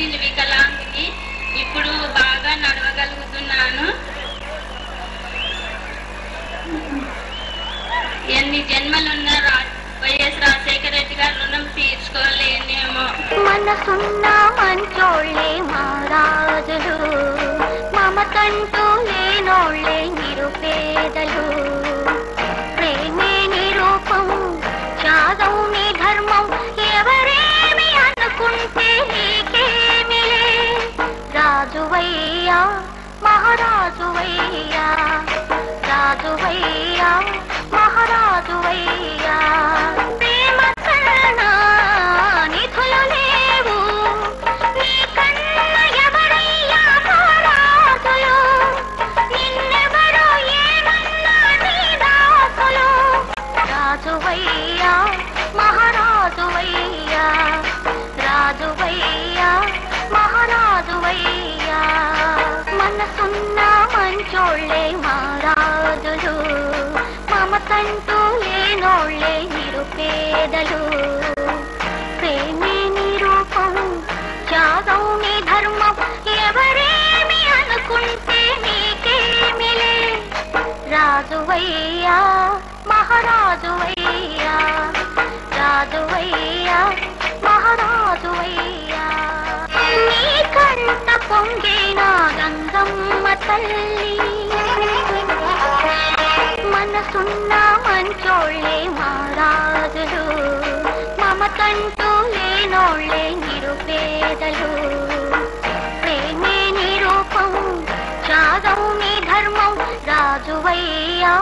నేను వికలాంగిని. ఇప్పుడు బాగా నడవగలుగుతున్నాను. ఎన్ని జన్మలున్నా వైఎస్ రాజశేఖర రెడ్డి గారు రుణం తీర్చుకోలేనేమో. మనసున్న మంచోళ్ళే మహారాజులు, మమతంటూ లేనోళ్ళే నిరుపేదలు. ప్రేమే నిరూపం, త్యాగం నీ ధర్మం, ఎవరేమి అనుకుంటే నీకేమిలే. రాజువయ్యా మహారాజువయ్యా, రాజువయ్యా మహారాజువయ్యా. ప్రేమ కన్నా నిధులు లేవు, నీ కన్న ఎవరయ్యా మహారాజులు. నిన్నెవరో ఏమన్నా నీ దాసులు. రాజువయ్యా మహారాజువయ్యా, రాజువయ్యా మహారాజువయ్యా. మనసున్న మంచోళ్ళే మహారాజులు, మమతంటూ లేనోళ్ళే నిరుపేదలు. ప్రేమే నిరూపం, త్యాగం నీ ధర్మం, ఎవరేమి అనుకుంటే నీకేమిలే. రాజువయ్యా మహారాజువయ్యా, రాజువయ్యా మహారాజువయ్యా. నీ కంట పొంగిన గంగమ్మ తల్లి, మనసున్న మంచోళ్ళే మహారాజులు, మమతంటూ లేనోళ్ళే నిరుపేదలు. ప్రేమే నిరూపం, త్యాగం నీ ధర్మం. రాజువయ్యా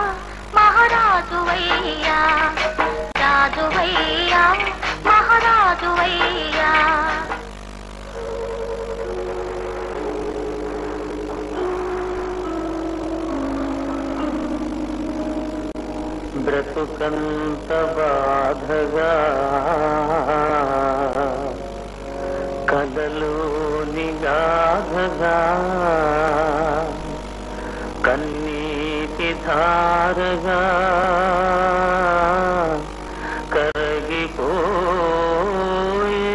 మహారాజువయ్యా, రాజువయ్యా మహారాజువయ్యా. బ్రతుకంత బాధగా కదలు నిగాధగా, కన్నీటి ధారగా కరగిపోయే.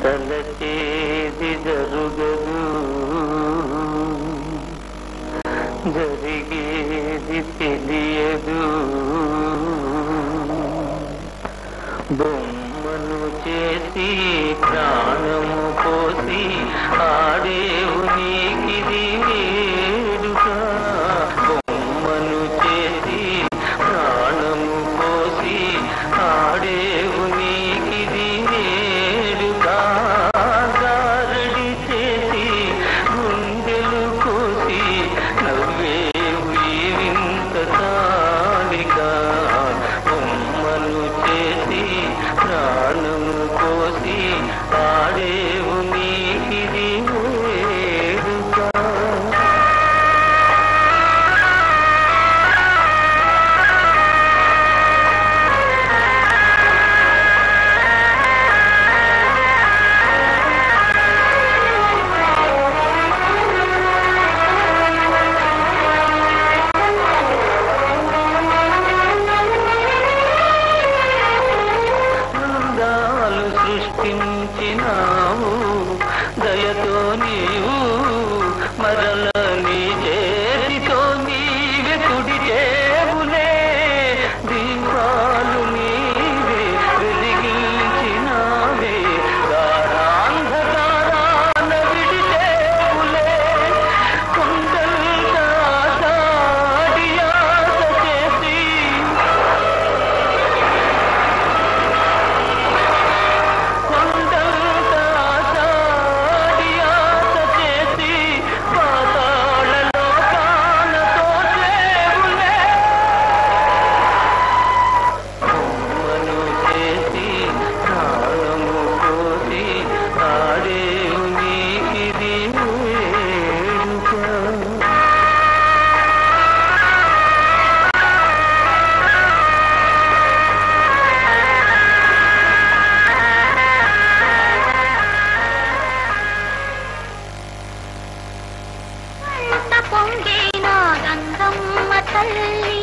తలచేది జరుగదు, జరిగేది తెలియదు. బొమ్మను చేసి ప్రాణము పోసి ఆడేవు నీకిది వేడుక. బొమ్మను చేసి ప్రాణము పోసి ఆడేవు నీకిది వేడుక. గారడి చేసి గుండెలు కోసి నవ్వేవు ఈ వింత తాళిక. బొమ్మను చేసి ప్రాణము కోసి ఆడేవు నీకిది వేడుక. అందాలు సృష్టించినావు దయతో నీవు, మరల నీ చేతితో నీవే తుడిచేవులే. దీపాలు నీవే వెలిగించినావే, గాఢాంధకారాన విడిచేవులే. కొండంత సాడియాస చేసి పాతాళలో కానతో చేవులే. బొమ్మను చేసి ప్రాణము పోసి ఆడేవు నీకిది వేడుక. కంట పొంగిన గంగమ్మ తల్లి,